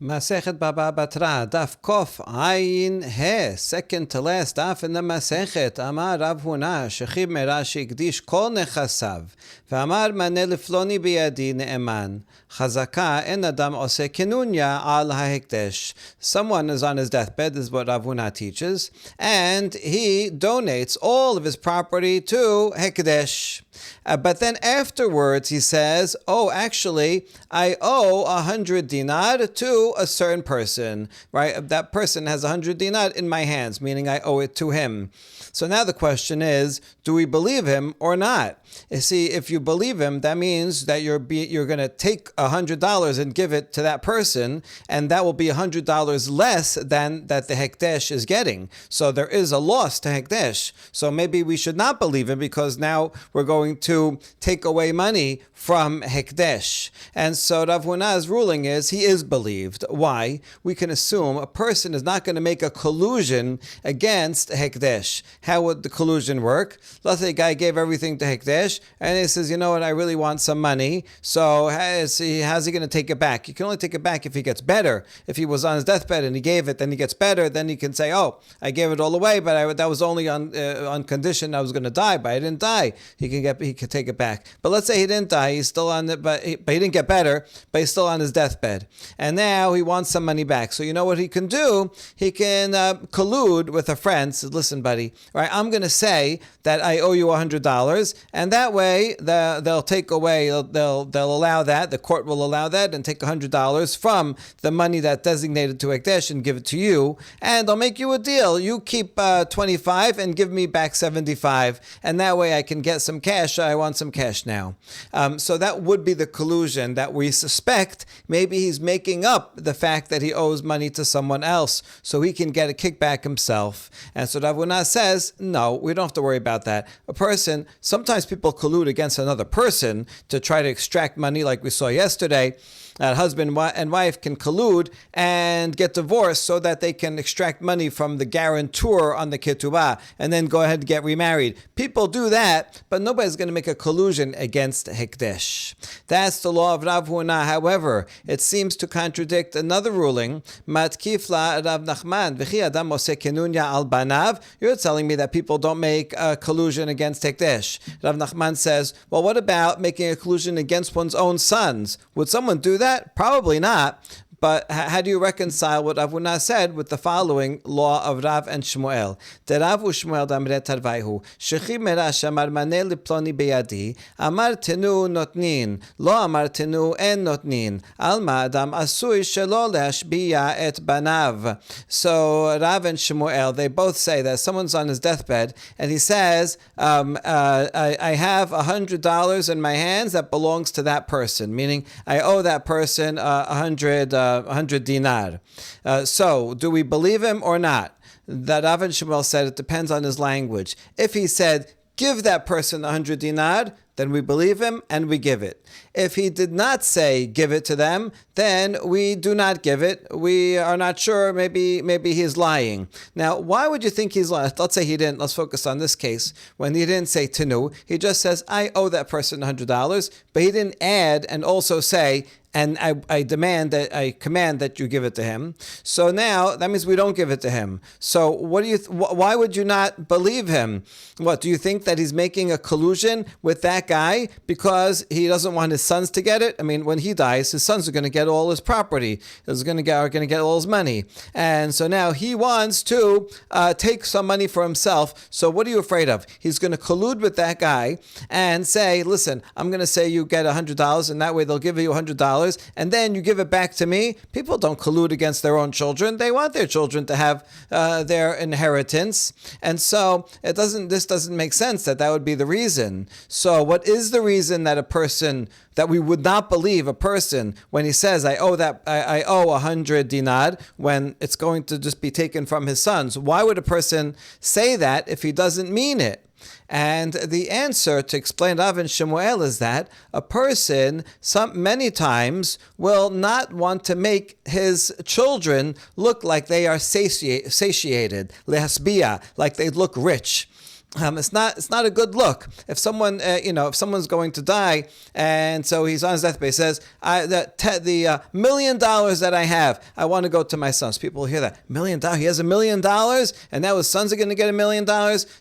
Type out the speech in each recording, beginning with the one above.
Masechet Baba Batra, Daf Kof Ayin He, second to last daf in the Masechet. Amar Rav Huna, Shechiv Merashi Gdish Kol Nechasav, V'amar Maneh Lifloni Biyadi Ne'eman, Chazaka En Adam Ose Kenunya Al HaHekdesh. Someone is on his deathbed, this is what Rav Huna teaches, and he donates all of his property to Hekdesh. But then afterwards he says, oh, actually, I owe 100 dinar to a certain person, right? That person has 100 dinar in my hands, meaning I owe it to him. So now the question is, do we believe him or not? You see, if you believe him, that means that you're going to take $100 and give it to that person, and that will be $100 less than that the Hekdesh is getting. So there is a loss to Hekdesh. So maybe we should not believe him because now we're going to take away money from Hekdesh. And so Rav Huna's ruling is he is believed. Why? We can assume a person is not going to make a collusion against Hekdesh. How would the collusion work? Let's say a guy gave everything to Hekdesh, and he says, you know what, I really want some money, so how's he going to take it back? You can only take it back if he gets better. If he was on his deathbed and he gave it, then he gets better, then he can say, oh, I gave it all away, but that was only on condition I was going to die, but I didn't die. He can take it back. But let's say he didn't die, he's still on it, but he didn't get better, but he's still on his deathbed. And now he wants some money back. So you know what he can do? He can collude with a friend. Says, listen, buddy, all right, I'm going to say that I owe you $100, and that way they'll take away, they'll allow that, the court will allow that, and take $100 from the money that's designated to Hekdesh and give it to you, and they'll make you a deal. You keep 25 and give me back 75, and that way I can get some cash. I want some cash now. So that would be the collusion that we suspect. Maybe he's making up the fact that he owes money to someone else so he can get a kickback himself. And so Rav Huna says, no, we don't have to worry about that. A person, sometimes people collude against another person to try to extract money, like we saw yesterday. Husband and wife can collude and get divorced so that they can extract money from the guarantor on the ketubah and then go ahead and get remarried. People do that, but nobody's going to make a collusion against Hekdesh. That's the law of Rav Huna. However, it seems to contradict another ruling. Matkifla Rav Nachman v'chi adam oseh kenunya al banav. You're telling me that people don't make a collusion against Hekdesh. Rav Nachman says, well, what about making a collusion against one's own sons? Would someone do that? Probably not. But how do you reconcile what Rav Huna said with the following law of Rav and Shmuel? De Rav u'Shmuel damre tarvaihu. Shechiv merash amar maneh liploni beyadi. Amar tenu notnin. Lo amar tenu en notnin. Alma adam asui shelo lehashbiya et banav. So Rav and Shmuel, they both say that someone's on his deathbed and he says, I have $100 in my hands that belongs to that person, meaning I owe that person 100 dinar. So, do we believe him or not? That Rav and Shmuel said it depends on his language. If he said, give that person 100 dinar, then we believe him and we give it. If he did not say give it to them, then we do not give it. We are not sure. Maybe he's lying. Now, why would you think he's lying? Let's say he didn't. Let's focus on this case. When he didn't say tenu, he just says, I owe that person $100, but he didn't add and also say, and I command that you give it to him. So now that means we don't give it to him. So why would you not believe him? What, do you think that he's making a collusion with that guy because he doesn't want his sons to get it? I mean, when he dies, his sons are going to get all his property. Are going to get all his money. And so now he wants to take some money for himself. So what are you afraid of? He's going to collude with that guy and say, listen, I'm going to say you get $100 and that way they'll give you $100. And then you give it back to me. People don't collude against their own children. They want their children to have their inheritance. And so this doesn't make sense that would be the reason. So what is the reason that we would not believe a person when he says, I owe 100 dinar when it's going to just be taken from his sons? Why would a person say that if he doesn't mean it? And the answer to explain Rav and Shmuel is that a person many times will not want to make his children look like they are satiated, lehasbia, like they look rich. It's not a good look. If someone, if someone's going to die, and so he's on his deathbed, he says, the $1 million that I have, I want to go to my sons. People hear that, $1 million, he has $1 million, and now his sons are going to get $1 million,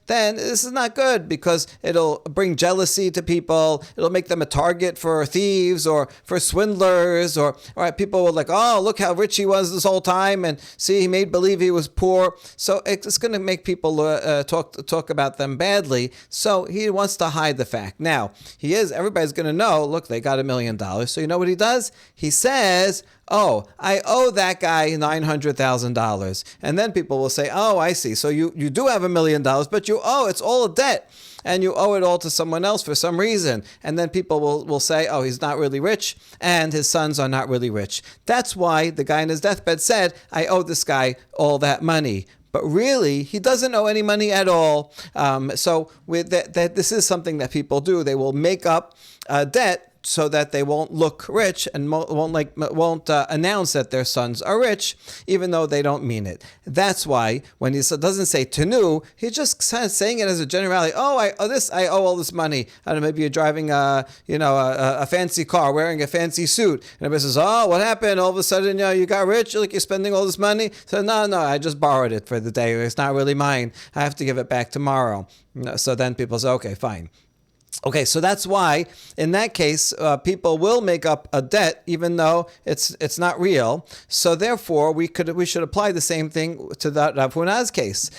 then this is not good, because it'll bring jealousy to people, it'll make them a target for thieves, or for swindlers, or people will like, oh, look how rich he was this whole time, and see, he made believe he was poor, so it's going to make people talk about them badly, so he wants to hide the fact. Now, everybody's going to know, look, they got $1 million, so you know what he does? He says, oh, I owe that guy $900,000. And then people will say, oh, I see, so you do have $1 million, but you owe, it's all a debt, and you owe it all to someone else for some reason. And then people will say, oh, he's not really rich, and his sons are not really rich. That's why the guy in his deathbed said, I owe this guy all that money. But really, he doesn't owe any money at all. So this is something that people do. They will make up a debt so that they won't look rich and won't announce that their sons are rich, even though they don't mean it. That's why when he doesn't say tenu, he's just saying it as a generality. Oh, I owe all this money. I don't know, maybe you're driving a fancy car, wearing a fancy suit, and everybody says, oh, what happened? All of a sudden, you got rich, like you're spending all this money. So no, I just borrowed it for the day. It's not really mine. I have to give it back tomorrow. So then people say, okay, fine. Okay, so that's why, in that case, people will make up a debt even though it's not real. So therefore, we should apply the same thing to the Rav Huna's case.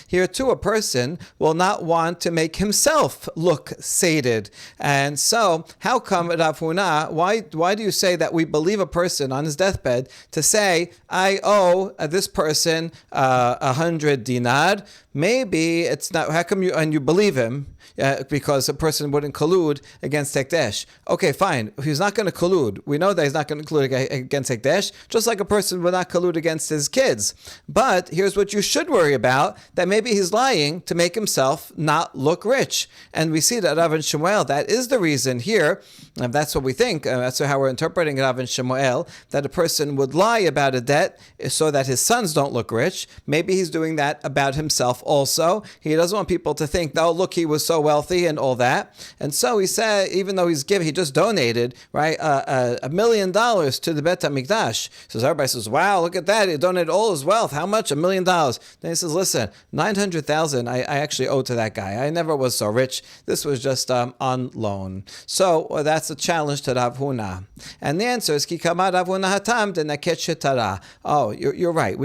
Here too, a person will not want to make himself look sated. And so, how come Rav Huna, why do you say that we believe a person on his deathbed to say, I owe this person 100 dinar? Maybe it's not. How come you believe him? Because a person wouldn't collude against Hekdesh. Okay, fine. He's not going to collude. We know that he's not going to collude against Hekdesh, just like a person would not collude against his kids. But here's what you should worry about, that maybe he's lying to make himself not look rich. And we see that Rav and Shemuel, that is the reason here, and that's what we think, that's how we're interpreting Rav and Shemuel, that a person would lie about a debt so that his sons don't look rich. Maybe he's doing that about himself also. He doesn't want people to think, oh, look, he was so wealthy and all that. And so he said, even though he just donated, right, $1 million to the Bet HaMikdash. So everybody says, wow, look at that. He donated all his wealth. How much? $1 million. Then he says, listen, 900,000 I actually owe to that guy. I never was so rich. This was just on loan. So that's a challenge to Rav Huna. And the answer is, Ki kamar Rav Huna hatam denaket shetara. Oh, you're right.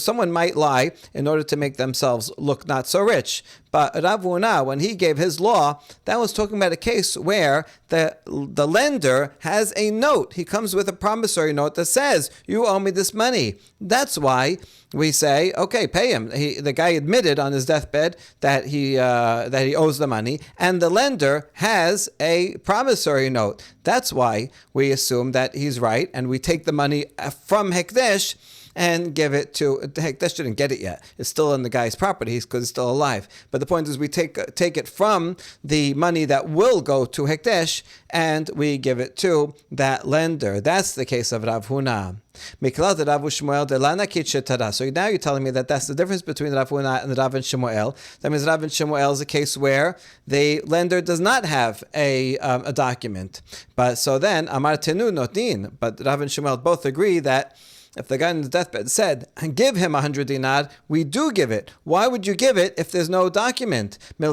Someone might lie in order to make themselves look not so rich. But Rav Huna, when he gave his law, that was talking about a case where the lender has a note. He comes with a promissory note that says, you owe me this money. That's why we say, okay, pay him. The guy admitted on his deathbed that he owes the money, and the lender has a promissory note. That's why we assume that he's right, and we take the money from Hekdesh and give it to Hekdesh. Didn't get it yet. It's still in the guy's property because he's still alive. But the point is, we take it from the money that will go to Hekdesh and we give it to that lender. That's the case of Rav Huna. So now you're telling me that that's the difference between Rav Huna and Rav and Shemuel. That means Rav and Shemuel is a case where the lender does not have a document. But so then Amar Tenu Notin. But Rav and Shemuel both agree that if the guy in the deathbed said, give him 100 dinar, we do give it. Why would you give it if there's no document? That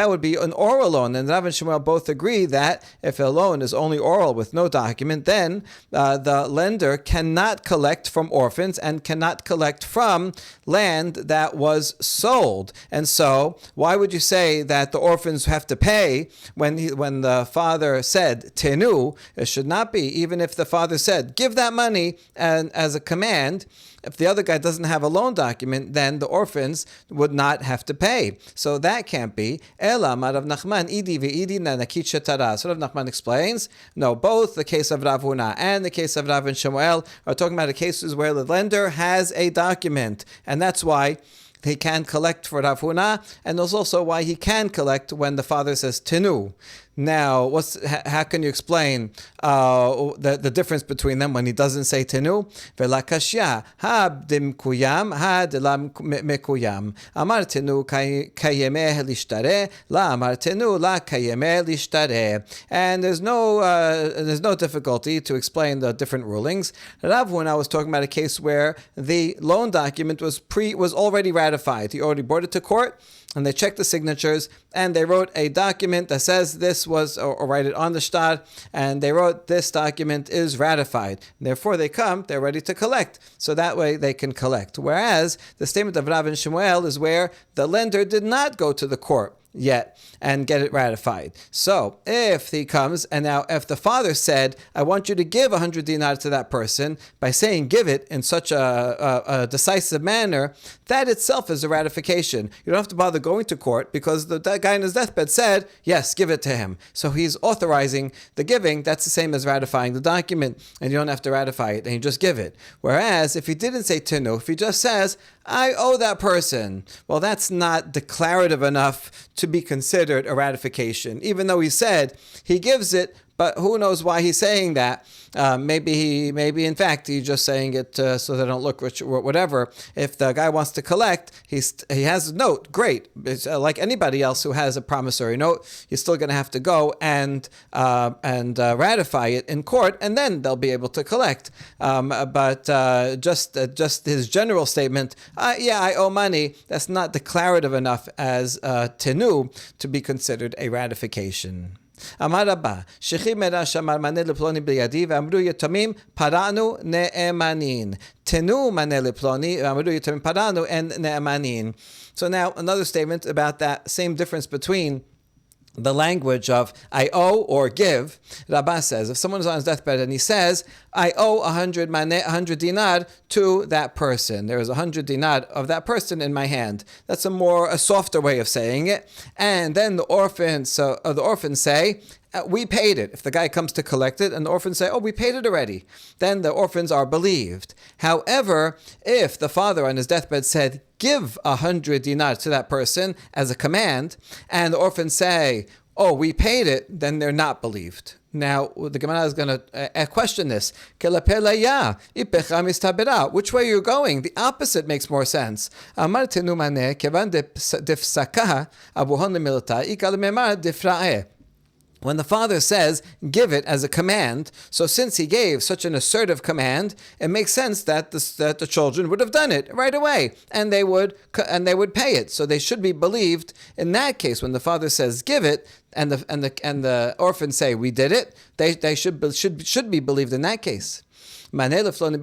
would be an oral loan. And Rav and Shemuel both agree that if a loan is only oral with no document, then the lender cannot collect from orphans and cannot collect from land that was sold. And so, why would you say that the orphans have to pay when the father said tenu? It should not be. Even if the father said give that money and as a command, if the other guy doesn't have a loan document, then the orphans would not have to pay. So that can't be. Ela Rav Nachman idi ve'idi nanakit shetara. So Rav Nachman explains, no, both the case of Rav Huna and the case of Rav and Shemuel are talking about cases where the lender has a document, and that's why he can collect for Rav Huna, and there's also why he can collect when the father says tenu. Now, how can you explain the difference between them when he doesn't say tenu? Velakashya ha dimkuyam ha delam mekuyam. Amar tenu kayemeh lishtare la amar tenu la kayemeh lishtare. And there's no difficulty to explain the different rulings. Rav Huna was talking about a case where the loan document was already ratified. He already brought it to court, and they checked the signatures, and they wrote a document that says this was, or write it on the shtar, and they wrote this document is ratified. And therefore, they're ready to collect. So that way they can collect. Whereas the statement of Rav and Shemuel is where the lender did not go to the court yet and get it ratified. So if he comes, and now if the father said, I want you to give 100 dinar to that person, by saying give it in such a decisive manner, that itself is a ratification. You don't have to bother going to court because that guy in his deathbed said, yes, give it to him. So he's authorizing the giving. That's the same as ratifying the document, and you don't have to ratify it, and you just give it. Whereas if he didn't say tinu, if he just says, I owe that person, well, that's not declarative enough to be considered a ratification. Even though he said he gives it, but who knows why he's saying that? Maybe in fact he's just saying it so they don't look rich or whatever. If the guy wants to collect, he has a note. Great, it's like anybody else who has a promissory note. You're still going to have to go and ratify it in court, and then they'll be able to collect. But just his general statement, I owe money. That's not declarative enough as tenu to be considered a ratification. אמר רבה, שכיב מרש אמר מנה לפלוני בידי ואמרו יתומים פרענו נאמנין. תנו מנה לפלוני ואמרו יתומים פרענו אין נאמנין. So now another statement about that same difference between the language of I owe or give. Rabbah says, if someone is on his deathbed and he says, I owe 100 dinar to that person. There is 100 dinar of that person in my hand. That's a softer way of saying it. And then the orphans say, we paid it. If the guy comes to collect it and the orphans say, we paid it already, then the orphans are believed. However, if the father on his deathbed said, give 100 dinar to that person as a command, and the orphans say, we paid it, then they're not believed. Now, the Gemara is going to question this. Which way are you going? The opposite makes more sense. When the father says, give it as a command, so since he gave such an assertive command, it makes sense that the children would have done it right away, and they would pay it. So they should be believed in that case. When the father says, give it, and the orphans say, we did it, they should be believed in that case. Whereas when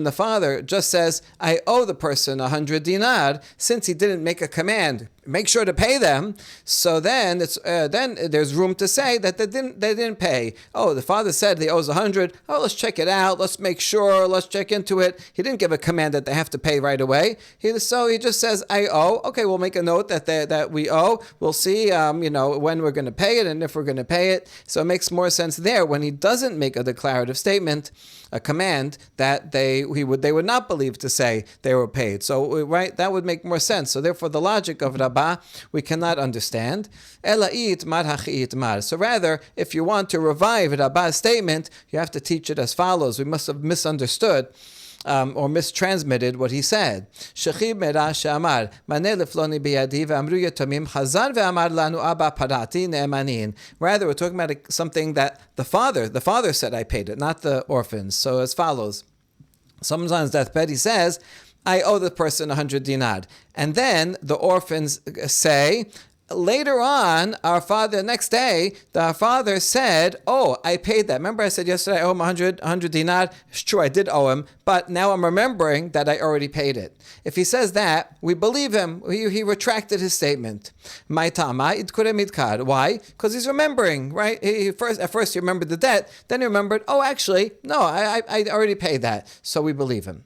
the father just says, I owe the person 100 dinar, since he didn't make a command, make sure to pay them, so then there's room to say that they didn't pay. The father said he owes 100. Let's check it out. Let's make sure. Let's check into it. He didn't give a command that they have to pay right away. So he just says, I owe. Okay, we'll make a note that we owe. We'll see, when we're going to pay it and if we're going to pay it. So it makes more sense there when he doesn't make a declarative statement, a command that they would not believe to say they were paid. So that would make more sense. So therefore, the logic of Rabbah we cannot understand. So rather, if you want to revive Rabbah's statement, you have to teach it as follows. We must have misunderstood or mistransmitted what he said. Rather, we're talking about something that the father said, I paid it, not the orphans. So as follows. Someone's on his deathbed, he says, I owe the person 100 dinar. And then the orphans say, later on, next day, our father said, I paid that. Remember I said yesterday I owe him 100 dinar? It's true, I did owe him, but now I'm remembering that I already paid it. If he says that, we believe him. He retracted his statement. Why? Because he's remembering, right? At first he remembered the debt, then he remembered, actually, no, I already paid that. So we believe him.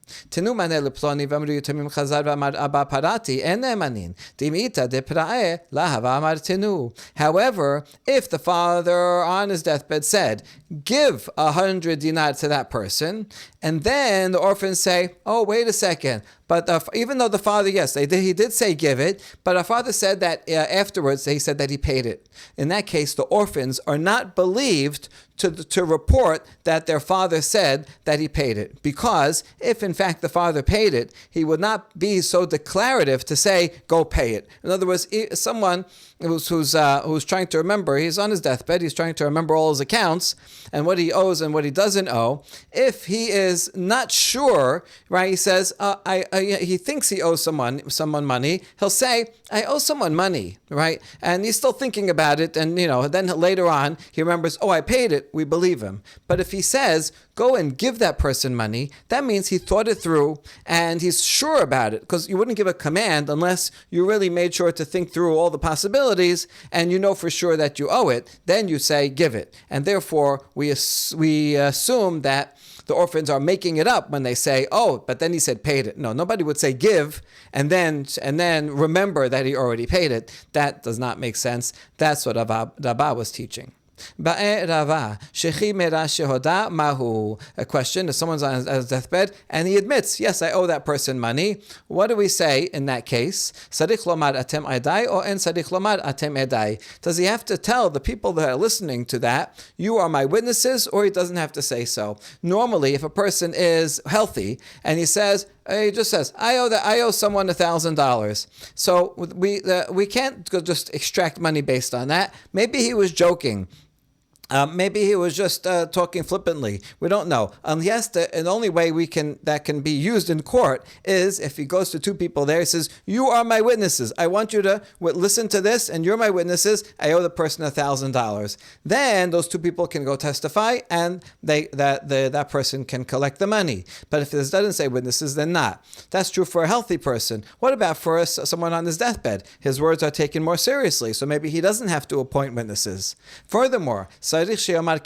However, if the father on his deathbed said, give 100 dinar to that person, and then the orphans say, wait a second, But even though the father, yes, he did say give it, but our father said that afterwards he said that he paid it. In that case, the orphans are not believed to report that their father said that he paid it. Because if in fact the father paid it, he would not be so declarative to say, go pay it. In other words, someone who's trying to remember, he's on his deathbed, he's trying to remember all his accounts and what he owes and what he doesn't owe. If he is not sure, right, he says, he thinks he owes someone money, he'll say, I owe someone money, right? And he's still thinking about it, and then later on he remembers, oh, I paid it, we believe him. But if he says, go and give that person money, that means he thought it through and he's sure about it, because you wouldn't give a command unless you really made sure to think through all the possibilities and you know for sure that you owe it. Then you say, give it. And therefore, we assume that the orphans are making it up when they say, oh, but then he said paid it. No, nobody would say give and then remember that he already paid it. That does not make sense. That's what Rabba was teaching. A question, if someone's on his deathbed and he admits, yes, I owe that person money. What do we say in that case? Does he have to tell the people that are listening to that, you are my witnesses, or he doesn't have to say so? Normally, if a person is healthy and he just says, I owe someone $1,000. So we can't just extract money based on that. Maybe he was joking. Maybe he was just talking flippantly. We don't know. The only way that can be used in court is if he goes to two people there. He says, "You are my witnesses. I want you to listen to this, and you're my witnesses. I owe the person $1,000." Then those two people can go testify, and that person can collect the money. But if this doesn't say witnesses, then not. That's true for a healthy person. What about for someone on his deathbed? His words are taken more seriously, so maybe he doesn't have to appoint witnesses. Furthermore, if he wants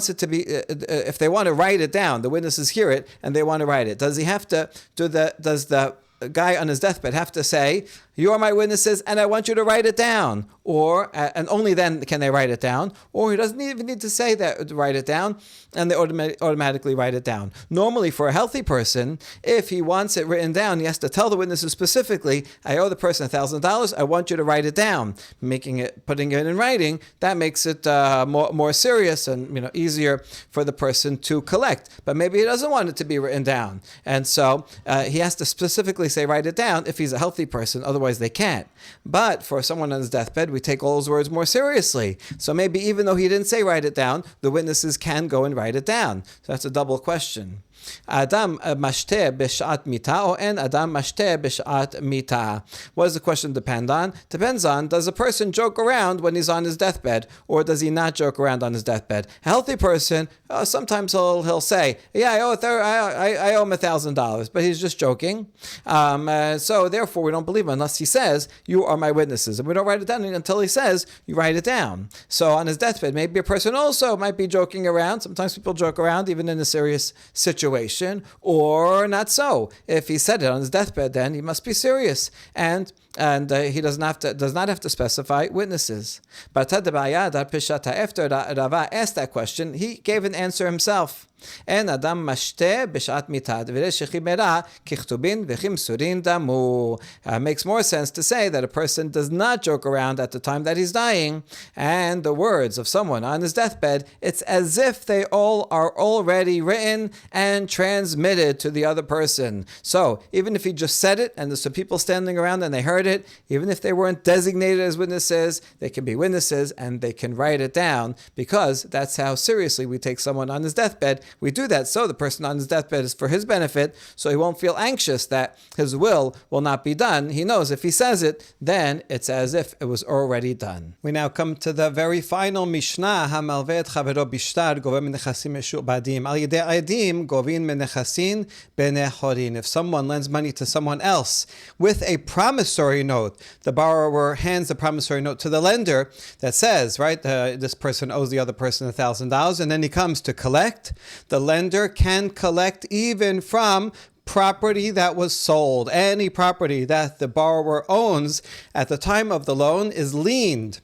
it to be, if they want to write it down, the witnesses hear it and they want to write it. Does he have to does the guy on his deathbed have to say, you are my witnesses and I want you to write it down? Or, and only then can they write it down? Or he doesn't even need to say that, write it down, and they automatically write it down. Normally for a healthy person, if he wants it written down, he has to tell the witnesses specifically, I owe the person $1,000, I want you to write it down. Putting it in writing, that makes it more serious and easier for the person to collect. But maybe he doesn't want it to be written down. And so he has to specifically say write it down if he's a healthy person, otherwise they can't. But for someone on his deathbed, we take all those words more seriously. So maybe even though he didn't say write it down, the witnesses can go and write it down. So that's a double question. Adam mashteh b'sh'at mita or en Adam mashteh b'sh'at mita. What does the question depend on? Depends on, does a person joke around when he's on his deathbed, or does he not joke around on his deathbed? A healthy person, sometimes he'll say, yeah, I owe him $1,000, but he's just joking. So therefore we don't believe him unless he says, you are my witnesses. And we don't write it down until he says, you write it down. So on his deathbed, maybe a person also might be joking around. Sometimes people joke around even in a serious situation, or not so. If he said it on his deathbed, then he must be serious, and he does not have to specify witnesses. But after Rava asked that question, he gave an answer himself. En Adam mashteh b'shat mitah dv'rei shechimera kichtubin v'chimsurin damu. Makes more sense to say that a person does not joke around at the time that he's dying, and the words of someone on his deathbed, it's as if they all are already written and transmitted to the other person. So even if he just said it and there's some people standing around and they heard it, even if they weren't designated as witnesses, they can be witnesses and they can write it down, because that's how seriously we take someone on his deathbed. We do that so the person on his deathbed is for his benefit, so he won't feel anxious that his will not be done. He knows if he says it, then it's as if it was already done. We now come to the very final Mishnah. Hamalveh et chavero bishtar goveh menechasim meshu'badim al yedei adim govin menechasin b'nei chorin. If someone lends money to someone else with a promissory note, the borrower hands the promissory note to the lender that says, right, this person owes the other person $1,000, and then he comes to collect. The lender can collect even from property that was sold. Any property that the borrower owns at the time of the loan is liened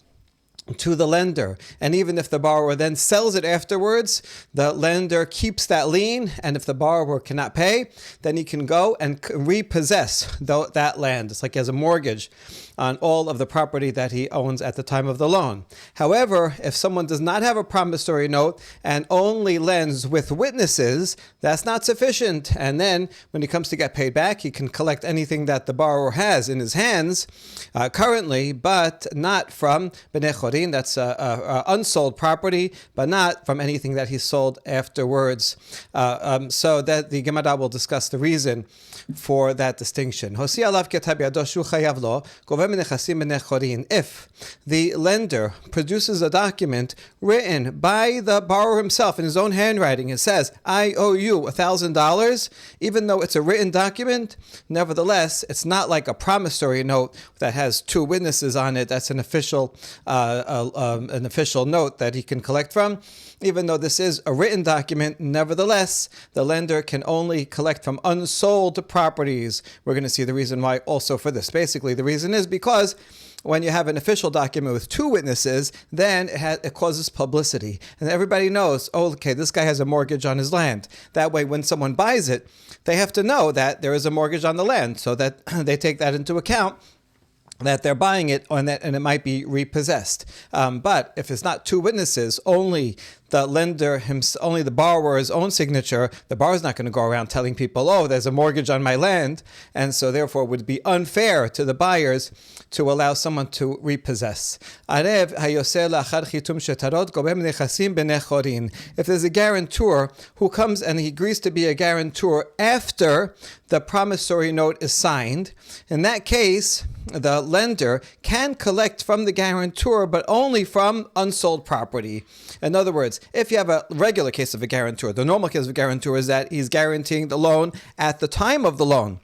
to the lender. And even if the borrower then sells it afterwards, the lender keeps that lien, and if the borrower cannot pay, then he can go and repossess that land. It's like he has a mortgage on all of the property that he owns at the time of the loan. However, if someone does not have a promissory note and only lends with witnesses, that's not sufficient. And then when he comes to get paid back, he can collect anything that the borrower has in his hands currently, but not from Bnei Chorin, that's unsold property, but not from anything that he sold afterwards. So that the Gemara will discuss the reason for that distinction. If the lender produces a document written by the borrower himself in his own handwriting, it says, I owe you $1,000, even though it's a written document, nevertheless, it's not like a promissory note that has two witnesses on it. That's an official note that he can collect from. Even though this is a written document, nevertheless, the lender can only collect from unsold properties. We're going to see the reason why also for this. Basically, the reason is because when you have an official document with two witnesses, then it causes publicity. And everybody knows, oh, okay, this guy has a mortgage on his land. That way, when someone buys it, they have to know that there is a mortgage on the land, so that they take that into account, that they're buying it and it might be repossessed. But if it's not two witnesses, only the lender, only the borrower's own signature, the borrower's not going to go around telling people, oh, there's a mortgage on my land. And so therefore it would be unfair to the buyers to allow someone to repossess. If there's a guarantor who comes and he agrees to be a guarantor after the promissory note is signed, in that case, the lender can collect from the guarantor, but only from unsold property. In other words, if you have a regular case of a guarantor, the normal case of a guarantor is that he's guaranteeing the loan at the time of the loan.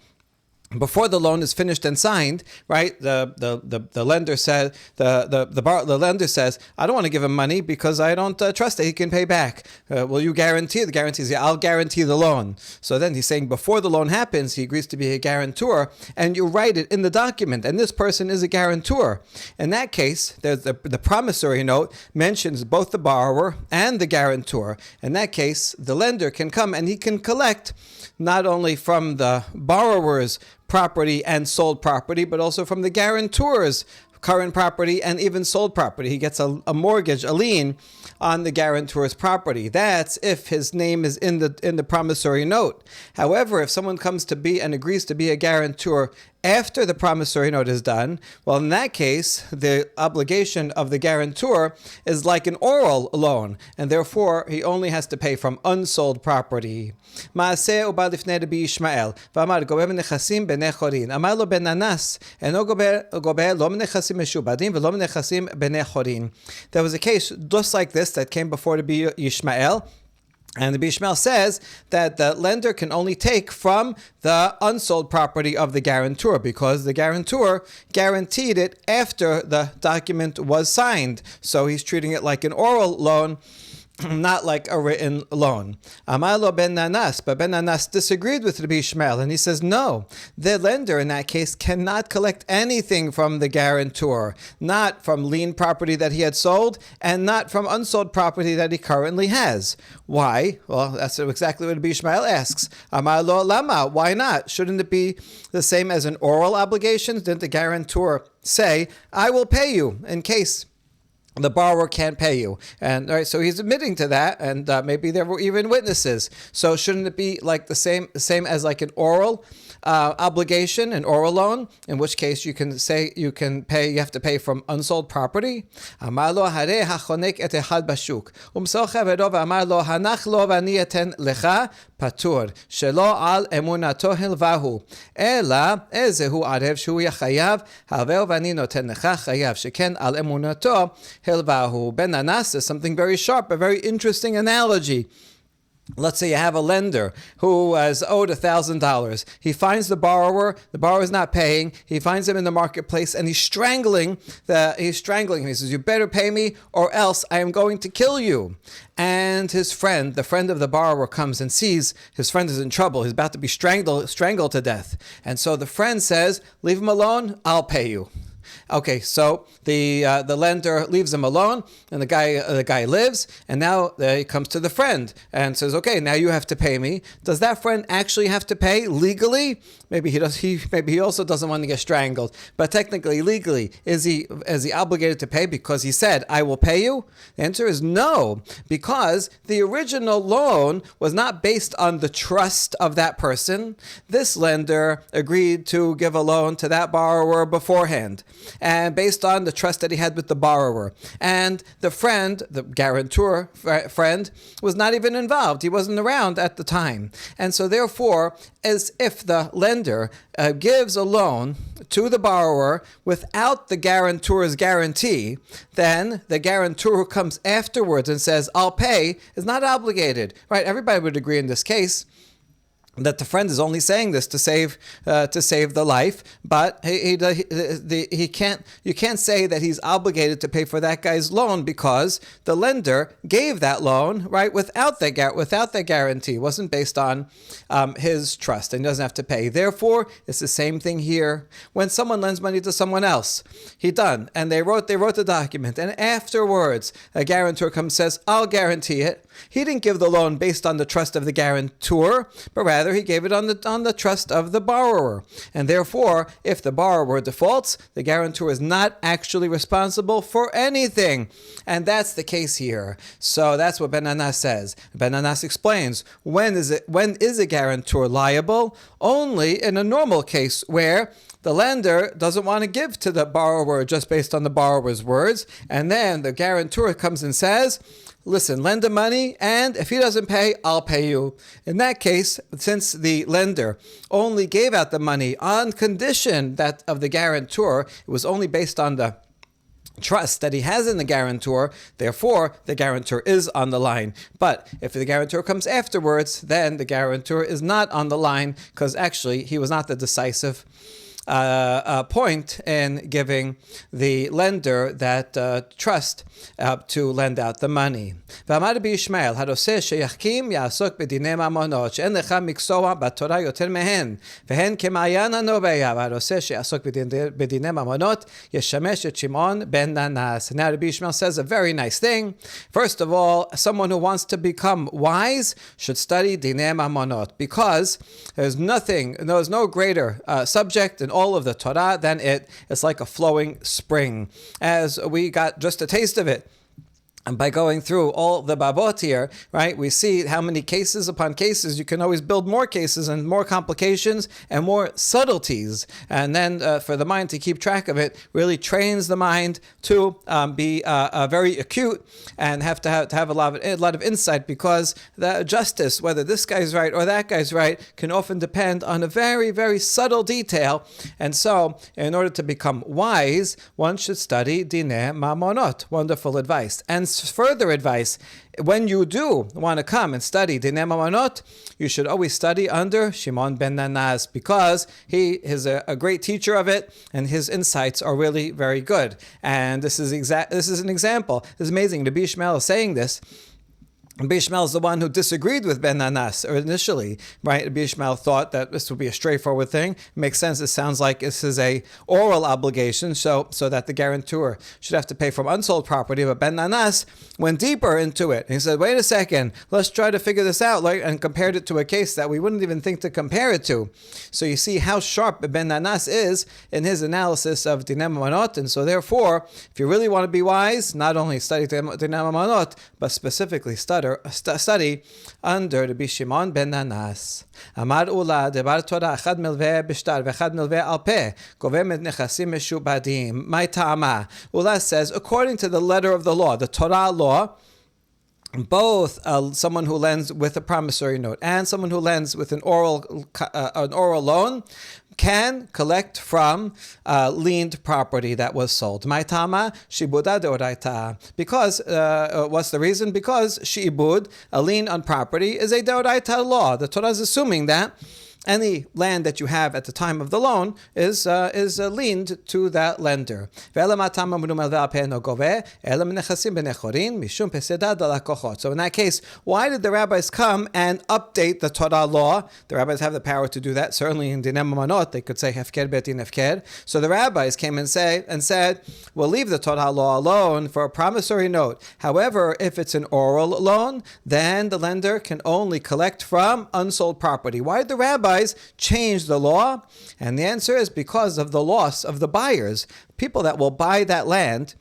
Before the loan is finished and signed, right? The lender says the lender says, I don't want to give him money because I don't trust that he can pay back. Will you guarantee? The guarantee is, yeah, I'll guarantee the loan. So then he's saying before the loan happens, he agrees to be a guarantor, and you write it in the document, and this person is a guarantor. In that case, the promissory note mentions both the borrower and the guarantor. In that case, the lender can come and he can collect not only from the borrower's property and sold property, but also from the guarantor's current property and even sold property. He gets a mortgage, a lien on the guarantor's property. That's if his name is in the promissory note. However, if someone comes to be and agrees to be a guarantor after the promissory note is done, well, in that case, the obligation of the guarantor is like an oral loan, and therefore he only has to pay from unsold property. מעשה הוא בא לפני רבי ישמעאל, ואמר גובה מנכסים בני חורין. אמר לו בן ננס, אינו גובה לא מנכסים משועבדים ולא מנכסים בני חורין. There was a case just like this that came before Rabbi Yishmael. And the Bishmael says that the lender can only take from the unsold property of the guarantor because the guarantor guaranteed it after the document was signed. So he's treating it like an oral loan, not like a written loan. Amar lo ben Nanas, but Ben Nanas disagreed with Rabbi Yishmael, and he says, no, the lender in that case cannot collect anything from the guarantor, not from lien property that he had sold, and not from unsold property that he currently has. Why? Well, that's exactly what Rabbi Yishmael asks. Amar lo lama, why not? Shouldn't it be the same as an oral obligation? Didn't the guarantor say, I will pay you in case the borrower can't pay you? And all right, so he's admitting to that, and maybe there were even witnesses. So shouldn't it be like the same as like an oral obligation, an oral loan, in which case you can say you have to pay from unsold property? Amar lo hare hachonek et echad bashuk umsol chavero v'amar lo hanach lo v'ani eten lecha patur shelo al emunato hilvahu ela ezehu arev shu yachayav haveo v'ani noten lecha chayav sheken al emunato hilvahu. Ben Nanas is something very sharp, a very interesting analogy. Let's say you have a lender who has owed $1,000. He finds the borrower is not paying. He finds him in the marketplace and he's strangling him. He says, you better pay me or else I am going to kill you. And his friend, the friend of the borrower, comes and sees his friend is in trouble. He's about to be strangled to death. And so the friend says, leave him alone, I'll pay you. Okay, so the lender leaves him alone, and the guy lives, and now he comes to the friend and says, "Okay, now you have to pay me." Does that friend actually have to pay legally? Maybe he does. Maybe he also doesn't want to get strangled, but technically, legally, is he obligated to pay because he said, "I will pay you"? The answer is no, because the original loan was not based on the trust of that person. This lender agreed to give a loan to that borrower beforehand, and based on the trust that he had with the borrower. And the friend, the guarantor friend, was not even involved. He wasn't around at the time. And so therefore, as if the lender gives a loan to the borrower without the guarantor's guarantee, then the guarantor who comes afterwards and says, "I'll pay," is not obligated. Right? Everybody would agree in this case that the friend is only saying this to save the life, but he can't. You can't say that he's obligated to pay for that guy's loan because the lender gave that loan right without that guarantee. It wasn't based on his trust, and he doesn't have to pay. Therefore, it's the same thing here. When someone lends money to someone else, and they wrote the document, and afterwards a guarantor comes and says, "I'll guarantee it." He didn't give the loan based on the trust of the guarantor, but rather he gave it on the trust of the borrower. And therefore, if the borrower defaults, the guarantor is not actually responsible for anything. And that's the case here. So that's what Ben Anas says. Ben Anas explains, when is a guarantor liable? Only in a normal case where the lender doesn't want to give to the borrower just based on the borrower's words, and then the guarantor comes and says, "Listen, lend him money, and if he doesn't pay, I'll pay you." In that case, since the lender only gave out the money on condition that of the guarantor, it was only based on the trust that he has in the guarantor, therefore the guarantor is on the line. But if the guarantor comes afterwards, then the guarantor is not on the line, because actually he was not the decisive point in giving the lender that trust to lend out the money. ואמר רבי ישמעאל, הרוצה שיחכים יעסוק בדיני ממונות, שאין לך מקצוע בתורה יותר מהן, והן כמעיין הנובע, והרוצה שיעסוק בדיני ממונות, ישמש את שמעון ben Nanas. Now Rabbi Yishmael says a very nice thing. First of all, someone who wants to become wise should study dinei mamonot, because there's no greater subject in all of the Torah than it. It's like a flowing spring. As we got just a taste of it, and by going through all the babot here, right, we see how many cases upon cases. You can always build more cases and more complications and more subtleties. And then for the mind to keep track of it really trains the mind to be very acute and have to have a lot of insight, because the justice, whether this guy's right or that guy's right, can often depend on a very, very subtle detail. And so, in order to become wise, one should study dinei mamonot. Wonderful advice. And further advice, when you do want to come and study dinei mamonot, you should always study under Shimon ben Nanas, because he is a great teacher of it, and his insights are really very good. And this is an example. This is amazing. Rabbi Yishmael is saying this. Rabbi Yishmael is the one who disagreed with Ben Nanas initially, right? Rabbi Yishmael thought that this would be a straightforward thing. It makes sense. It sounds like this is a oral obligation, so that the guarantor should have to pay from unsold property. But Ben Nanas went deeper into it. He said, "Wait a second, let's try to figure this out," and compared it to a case that we wouldn't even think to compare it to. So you see how sharp Ben Nanas is in his analysis of dinei mamonot. And so therefore, if you really want to be wise, not only study dinei mamonot, but specifically study under Rabbi Shimon ben Nanas. Amar Ula debar Torah echad milveh b'shtar v'echad milveh al peh govem et nechasim meshubadim. My ta'ama. Ula says, according to the letter of the law, the Torah law, both someone who lends with a promissory note and someone who lends with an oral loan can collect from liened property that was sold. Ma'itama shibuda deoraita. Because what's the reason? Because shibud, a lien on property, is a deoraita law. The Torah is assuming that any land that you have at the time of the loan is liened to that lender. So in that case, why did the rabbis come and update the Torah law? The rabbis have the power to do that. Certainly in Dinei Mamonot, they could say hefker betin hefker. So the rabbis came and said, we'll leave the Torah law alone for a promissory note. However, if it's an oral loan, then the lender can only collect from unsold property. Why did the rabbis change the law? And the answer is because of the loss of the buyers. People that will buy that land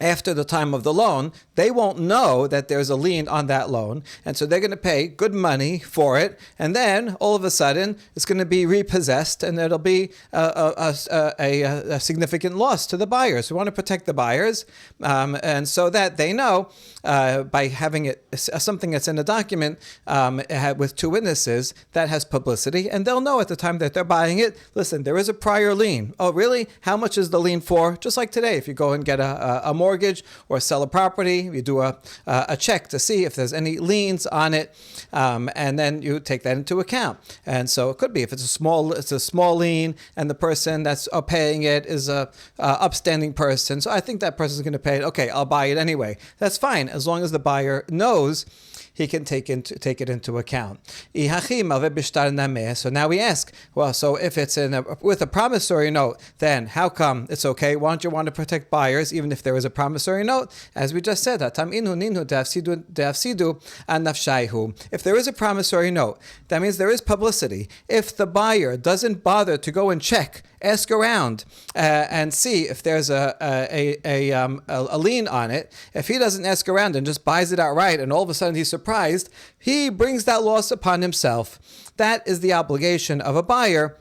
after the time of the loan, they won't know that there's a lien on that loan, and so they're going to pay good money for it, and then all of a sudden it's going to be repossessed, and it'll be a significant loss to the buyers. We want to protect the buyers, and so that they know by having it something that's in a document with two witnesses that has publicity, and they'll know at the time that they're buying it. Listen, there is a prior lien. Oh, really? How much is the lien for? Just like today, if you go and get a mortgage or sell a property, you do a check to see if there's any liens on it, and then you take that into account. And so it could be if it's a small lien, and the person that's paying it is a upstanding person. So I think that person is going to pay it. Okay, I'll buy it anyway. That's fine as long as the buyer knows he can take it into account. So now we ask, well, so if it's with a promissory note, then how come it's okay? Why don't you want to protect buyers even if there is a promissory note? As we just said, if there is a promissory note, that means there is publicity. If the buyer doesn't bother to go and check, ask around and see if there's a lien on it, if he doesn't ask around and just buys it outright and all of a sudden he's surprised, he brings that loss upon himself. That is the obligation of a buyer,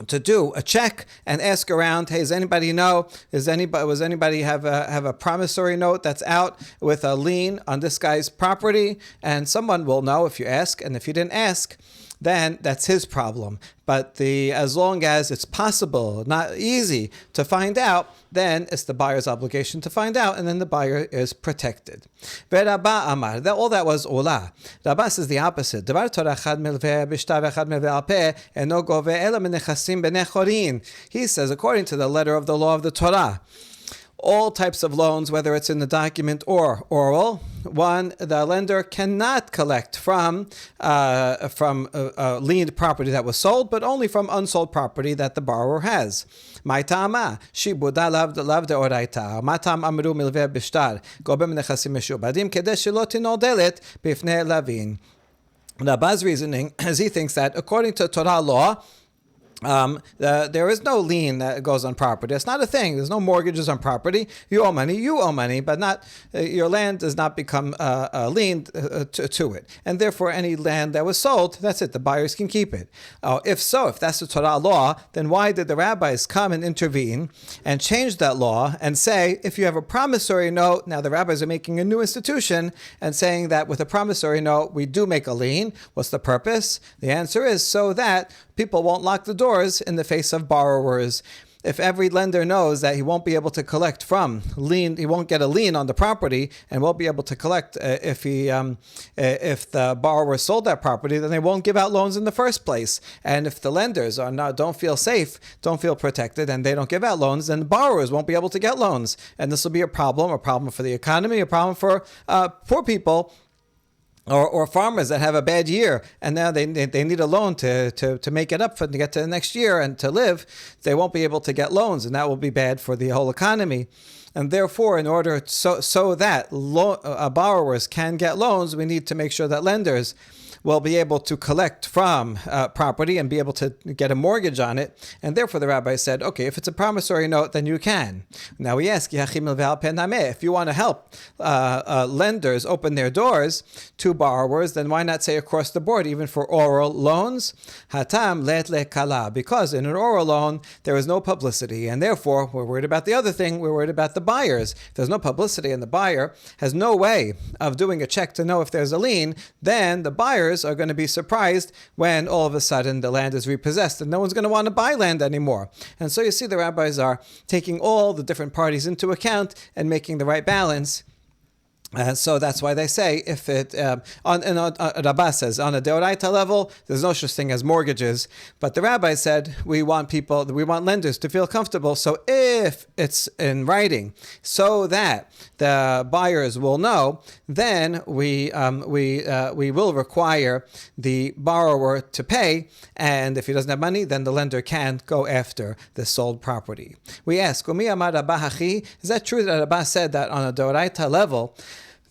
to do a check and ask around. Hey, does anybody know? Was anybody have a promissory note that's out with a lien on this guy's property? And someone will know if you ask, and if you didn't ask, then that's his problem. But as long as it's possible, not easy to find out, then it's the buyer's obligation to find out, and then the buyer is protected. Rabba Amar, all that was Ola. Rabba says the opposite. He says, according to the letter of the law of the Torah, all types of loans, whether it's in the document or oral, the lender cannot collect from liened property that was sold, but only from unsold property that the borrower has. My tama shibuda lav deoraita. Matam amru milve bishtar gobem nechasim meshubadim kedesh shelo tinodelet bifnei lavin. Rabba's reasoning is he thinks that according to Torah law, there is no lien that goes on property. It's not a thing. There's no mortgages on property. You owe money, but not your land does not become lien to it. And therefore, any land that was sold, that's it. The buyers can keep it. If that's the Torah law, then why did the rabbis come and intervene and change that law and say, if you have a promissory note, now the rabbis are making a new institution and saying that with a promissory note, we do make a lien. What's the purpose? The answer is so that people won't lock the doors in the face of borrowers. If every lender knows that he won't be able to collect from lien, he won't get a lien on the property and won't be able to collect if the borrower sold that property, then they won't give out loans in the first place. And if the lenders don't feel safe, don't feel protected, and they don't give out loans, then the borrowers won't be able to get loans. And this will be a problem for the economy, a problem for poor people, or farmers that have a bad year, and now they need a loan to make it up to get to the next year and to live. They won't be able to get loans, and that will be bad for the whole economy. And therefore, in order so that borrowers can get loans, we need to make sure that lenders will be able to collect from property and be able to get a mortgage on it. And therefore the rabbi said, okay, if it's a promissory note, then you can. Now we ask, if you want to help lenders open their doors to borrowers, then why not say across the board, even for oral loans? Hatam let le kala, because in an oral loan, there is no publicity. And therefore, we're worried about the other thing, we're worried about the buyers. If there's no publicity and the buyer has no way of doing a check to know if there's a lien, then the buyers are going to be surprised when all of a sudden the land is repossessed and no one's going to want to buy land anymore. And so you see the rabbis are taking all the different parties into account and making the right balance And so that's why they say if it Rabbah says on a deoraita level, there's no such thing as mortgages, but the rabbi said we want lenders to feel comfortable. So if it's in writing, so that the buyers will know, then we will require the borrower to pay, and if he doesn't have money, then the lender can go after the sold property. We ask, is that true that Rabbah said that on a deoraita level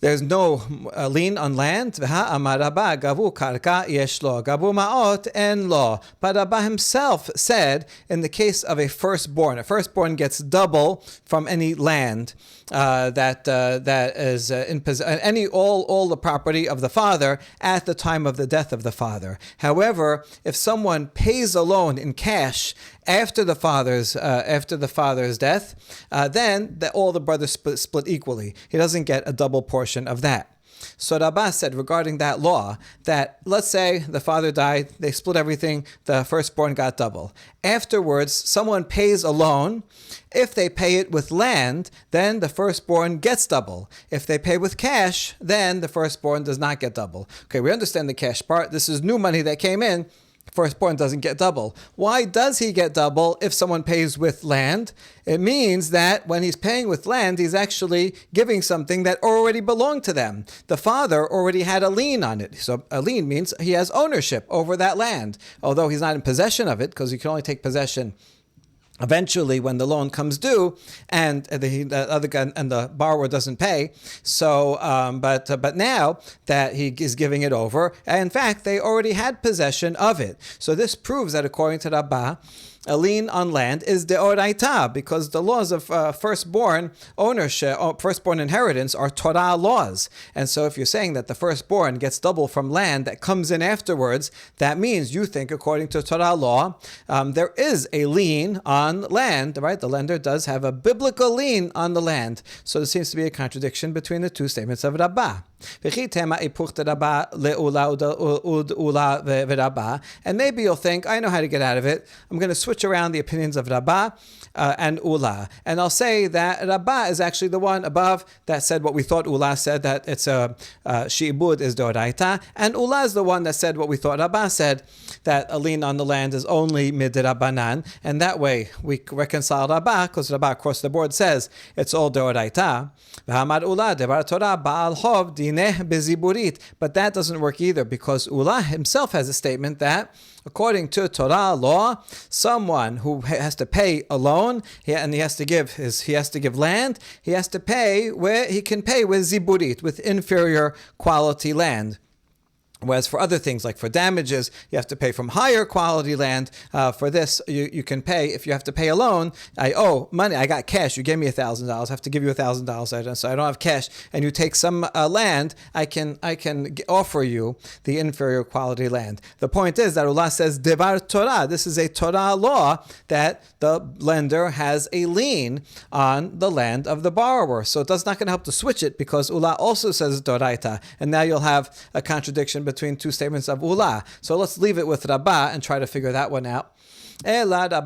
there's no lien on land? Gavu karka yesh lo, gavu ma'ot en lo. But Rabbah himself said, in the case of a firstborn gets double from any land that is in possession, all the property of the father at the time of the death of the father. However, if someone pays a loan in cash after the father's death, then all the brothers split equally. He doesn't get a double portion of that. So Rabbah said regarding that law that, let's say the father died, they split everything, the firstborn got double. Afterwards, someone pays a loan. If they pay it with land, then the firstborn gets double. If they pay with cash, then the firstborn does not get double. Okay, we understand the cash part. This is new money that came in. Firstborn doesn't get double. Why does he get double if someone pays with land? It means that when he's paying with land, he's actually giving something that already belonged to them. The father already had a lien on it. So a lien means he has ownership over that land, although he's not in possession of it, because you can only take possession eventually when the loan comes due and the borrower doesn't pay. So, but now that he is giving it over, in fact, they already had possession of it. So this proves that according to Rabbah, a lien on land is deoraita, because the laws of firstborn ownership, firstborn inheritance are Torah laws. And so if you're saying that the firstborn gets double from land that comes in afterwards, that means you think according to Torah law, there is a lien on land, right? The lender does have a biblical lien on the land. So there seems to be a contradiction between the two statements of Rabbah. And maybe you'll think, I know how to get out of it. I'm going to switch around the opinions of Rabbah and Ula. And I'll say that Rabbah is actually the one above that said what we thought Ula said, that it's a shi'ibud is doraita. And Ula is the one that said what we thought Rabbah said, that a lien on the land is only midrabanan. And that way we reconcile Rabbah, because Rabbah across the board says it's all doraita. But that doesn't work either, because Ula himself has a statement that according to Torah law, someone who has to pay a loan and he has to give land, he has to pay where he can pay with ziburit, with inferior quality land. Whereas for other things, like for damages, you have to pay from higher quality land. For this, you can pay, if you have to pay a loan, I owe money, I got cash, you gave me $1,000, I have to give you $1,000, so I don't have cash, and you take some land, I can offer you the inferior quality land. The point is that Ula says, Devar Torah, this is a Torah law, that the lender has a lien on the land of the borrower. So it's not going to help to switch it, because Ula also says Doraita, and now you'll have a contradiction between two statements of Ula. So let's leave it with Rabbah and try to figure that one out. Rather,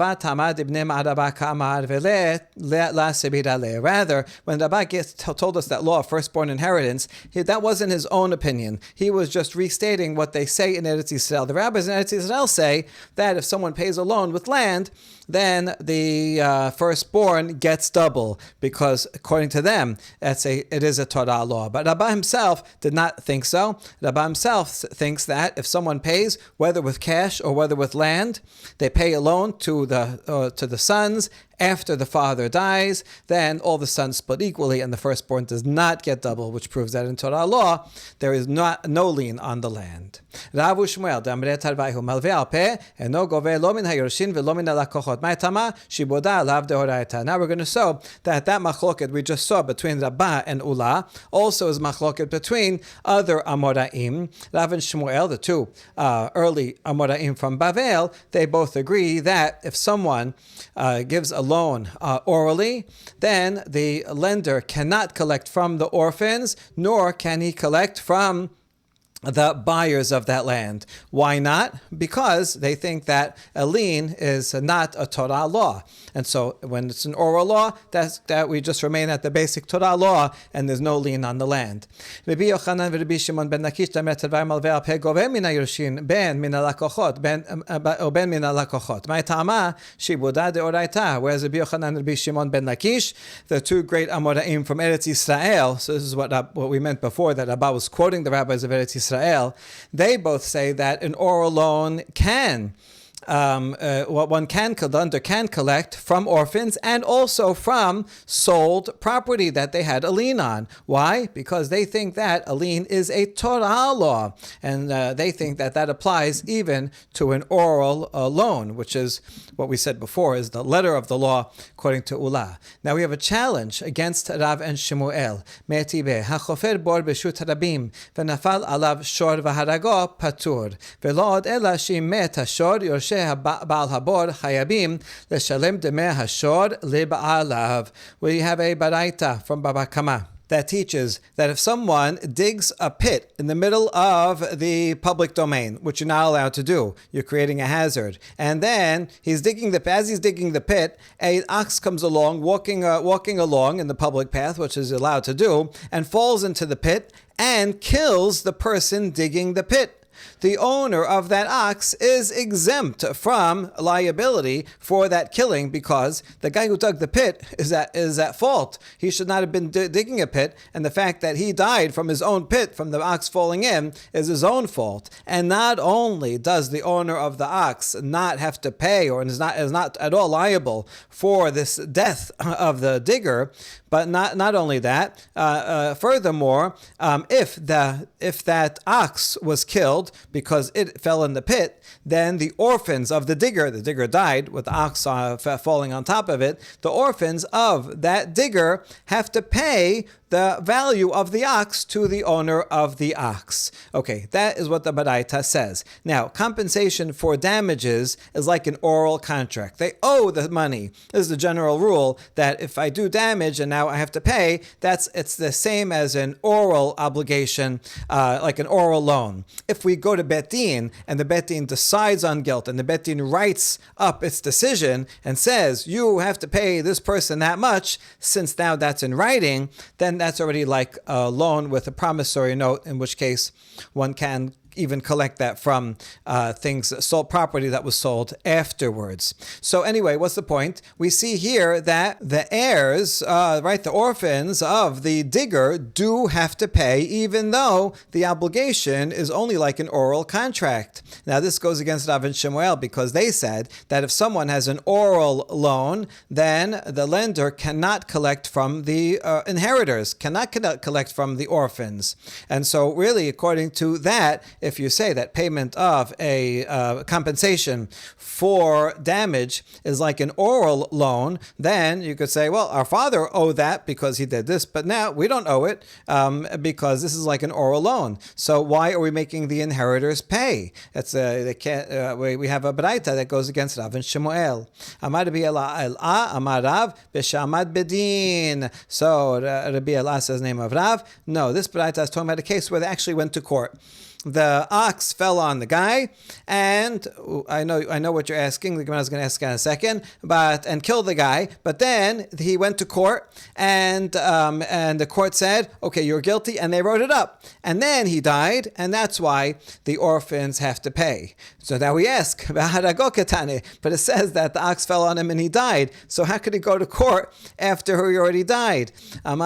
when Rabbah told us that law of firstborn inheritance, that wasn't his own opinion. He was just restating what they say in Eretz Yisrael. The rabbis in Eretz Yisrael say that if someone pays a loan with land, then the firstborn gets double, because according to them, it is a Torah law. But Rabbah himself did not think so. Rabbah himself thinks that if someone pays, whether with cash or whether with land, they pay a loan to the sons after the father dies, then all the sons split equally, and the firstborn does not get double, which proves that in Torah law, there is no lien on the land. Now we're going to show that machloket we just saw between Rabbah and Ula also is machloket between other Amoraim. Rav and Shmuel, the two early Amoraim from Bavel, they both agree that if someone gives a loan orally, then the lender cannot collect from the orphans, nor can he collect from the buyers of that land. Why not? Because they think that a lien is not a Torah law. And so when it's an oral law, that we just remain at the basic Torah law and there's no lien on the land. Rabbi Yochanan v'Rabbi Shimon ben Lakish damer tadvar malveh al peh goveh min hayirushin ben min halakochot ben min halakochot. My tama shibuda deoraita. Whereas Rabbi Yochanan and Rabbi Shimon ben Lakish, the two great Amoraim from Eretz Yisrael, so this is what we meant before, that Abba was quoting the rabbis of Eretz Yisrael, they both say that an oral loan can one can collect from orphans and also from sold property that they had a lien on. Why? Because they think that a lien is a Torah law, and they think that applies even to an oral loan, which is what we said before is the letter of the law according to Ula. Now we have a challenge against Rav and Shemuel. Me'etibe hachofer bor b'shut rabim v'nafal alav shor v'harago patur v'lo od ela she'im met hashor yorshe Baal Habor Hayabim Leshalem Demeh Hashor Lib'alav. We have a baraita from Baba Kama that teaches that if someone digs a pit in the middle of the public domain, which you're not allowed to do, you're creating a hazard, and then as he's digging the pit, an ox comes along, walking along in the public path, which is allowed to do, and falls into the pit and kills the person digging the pit. The owner of that ox is exempt from liability for that killing because the guy who dug the pit is at fault. He should not have been digging a pit, and the fact that he died from his own pit, from the ox falling in, is his own fault. And not only does the owner of the ox not have to pay or is not at all liable for this death of the digger, but not only that, furthermore, if that ox was killed because it fell in the pit, then the orphans of the digger died with the ox falling on top of it, the orphans of that digger have to pay the value of the ox to the owner of the ox. Okay, that is what the Baraita says. Now, compensation for damages is like an oral contract. They owe the money. This is the general rule that if I do damage and now I have to pay, it's the same as an oral obligation, like an oral loan. If we go to Bet Din and the Bet Din decides on guilt and the Bet Din writes up its decision and says, you have to pay this person that much, since now that's in writing, then that's already like a loan with a promissory note, in which case one can even collect that from sold property that was sold afterwards. So anyway, what's the point? We see here that the heirs, the orphans of the digger do have to pay, even though the obligation is only like an oral contract. Now this goes against Rav and Shemuel because they said that if someone has an oral loan, then the lender cannot collect from the inheritors, cannot collect from the orphans. And so really, according to that, if you say that payment of a compensation for damage is like an oral loan, then you could say, well, our father owed that because he did this, but now we don't owe it because this is like an oral loan. So why are we making the inheritors pay? They can't. We have a baraita that goes against Rav and Shemuel. Amar Rabbi Ela Amar Rav b'shamad bedin. So Rabbi Ela says the name of Rav. No, this baraita is talking about a case where they actually went to court. The ox fell on the guy, and I know what you're asking. The Gemara is going to ask in a second, and killed the guy. But then he went to court, and the court said, "Okay, you're guilty," and they wrote it up. And then he died, and that's why the orphans have to pay. So now we ask, but it says that the ox fell on him and he died. So how could he go to court after he already died? Doesn't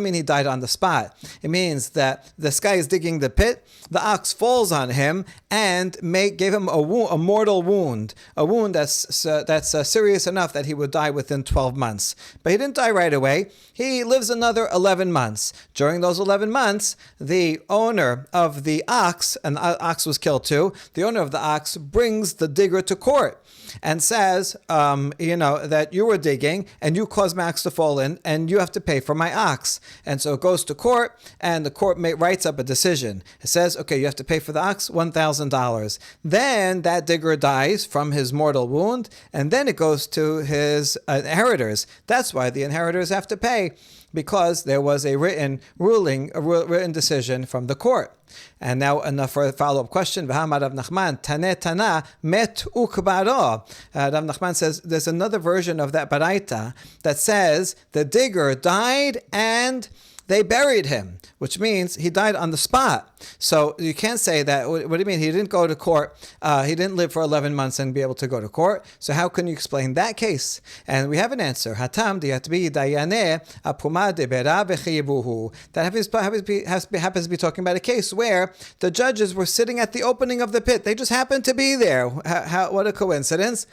mean he died on the spot. It means that this guy is digging the pit, the ox falls on him and gave him a mortal wound, a wound that's serious enough that he would die within 12 months. But he didn't die right away. He lives another 11 months. During those 11 months, the owner of the ox, and the ox was killed too, the owner of the ox brings the digger to court and says, that you were digging and you caused my ox to fall in and you have to pay for my ox. And so it goes to court and the court writes up a decision. It says, okay, you have to pay for the ox $1,000. Then that digger dies from his mortal wound and then it goes to his inheritors. That's why the inheritors have to pay. because there was a written ruling, a written decision from the court. And now for a follow-up question, V'hamar Rav Nachman, Taneh Tana, met ukbaro. Rav Nachman says there's another version of that baraita that says the digger died and they buried him, which means he died on the spot. So you can't say that. What do you mean? He didn't go to court. He didn't live for 11 months and be able to go to court. So how can you explain that case? And we have an answer. Hatam diatbi dayaneh apuma debera v'chiyivuhu. That happens to be talking about a case where the judges were sitting at the opening of the pit. They just happened to be there. What a coincidence.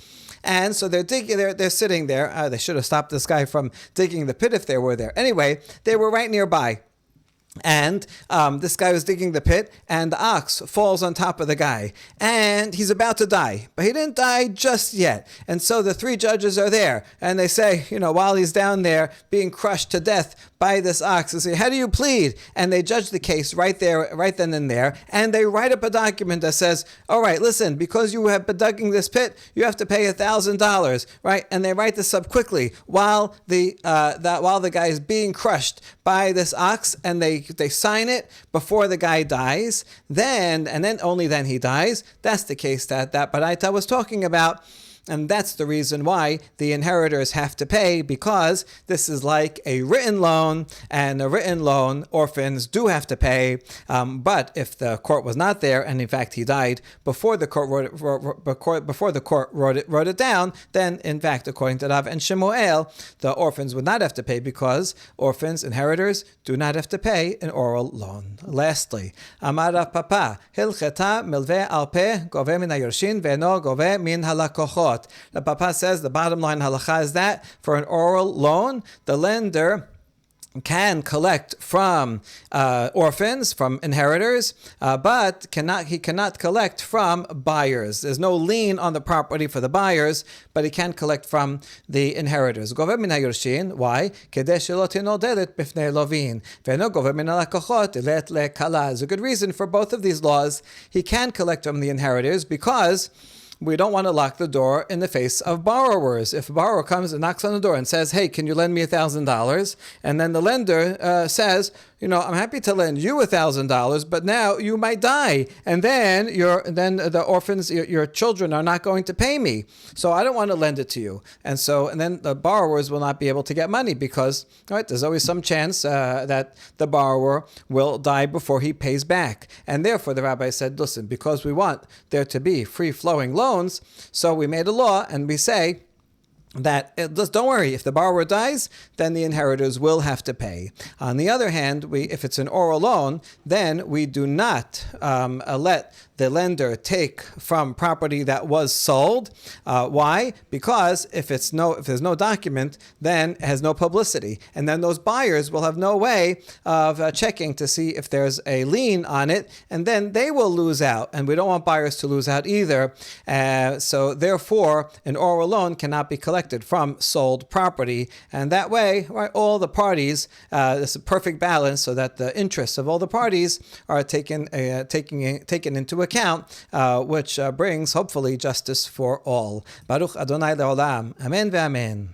And so they're sitting there. They should have stopped this guy from digging the pit if they were there. Anyway, they were right nearby. And this guy was digging the pit, and the ox falls on top of the guy, and he's about to die, but he didn't die just yet. And so the three judges are there, and they say, while he's down there being crushed to death by this ox, they say, how do you plead? And they judge the case right then and there, and they write up a document that says, all right, listen, because you have been digging this pit, you have to pay $1,000, right? And they write this up quickly while the guy is being crushed by this ox, and they sign it before the guy dies, and then only then he dies. That's the case that Baraita was talking about. And that's the reason why the inheritors have to pay, because this is like a written loan, and a written loan, orphans do have to pay. But if the court was not there, and in fact he died before the court wrote it down, then in fact, according to Rav and Shemuel, the orphans would not have to pay, because orphans, inheritors, do not have to pay an oral loan. Lastly, Amar Rav Papa, Hilcheta milveh al peh gove min hayorshin ve'eno gove min halakochot. The Papa says the bottom line halacha is that for an oral loan, the lender can collect from orphans, from inheritors, but he cannot collect from buyers. There's no lien on the property for the buyers, but he can collect from the inheritors. Gove min hayorshin. Why? Kedei shelo tinodelet b'fnei lovin. Ve'eno gove min halakochot ilet lekala. There's a good reason for both of these laws. He can collect from the inheritors because we don't want to lock the door in the face of borrowers. If a borrower comes and knocks on the door and says, hey, can you lend me $1,000? And then the lender says, I'm happy to lend you $1,000, but now you might die. And then the orphans, your children are not going to pay me. So I don't want to lend it to you. And then the borrowers will not be able to get money because, there's always some chance that the borrower will die before he pays back. And therefore the rabbi said, listen, because we want there to be free-flowing loans, so we made a law and we say, that don't worry, if the borrower dies, then the inheritors will have to pay. On the other hand, if it's an oral loan, then we do not let the lender take from property that was sold. Why? Because if there's no document, then it has no publicity, and then those buyers will have no way of checking to see if there's a lien on it, and then they will lose out, and we don't want buyers to lose out either. So therefore, an oral loan cannot be collected from sold property, and that way, all the parties, there's a perfect balance so that the interests of all the parties are taken into account, which brings hopefully justice for all. Baruch Adonai leolam. Amen ve'amen.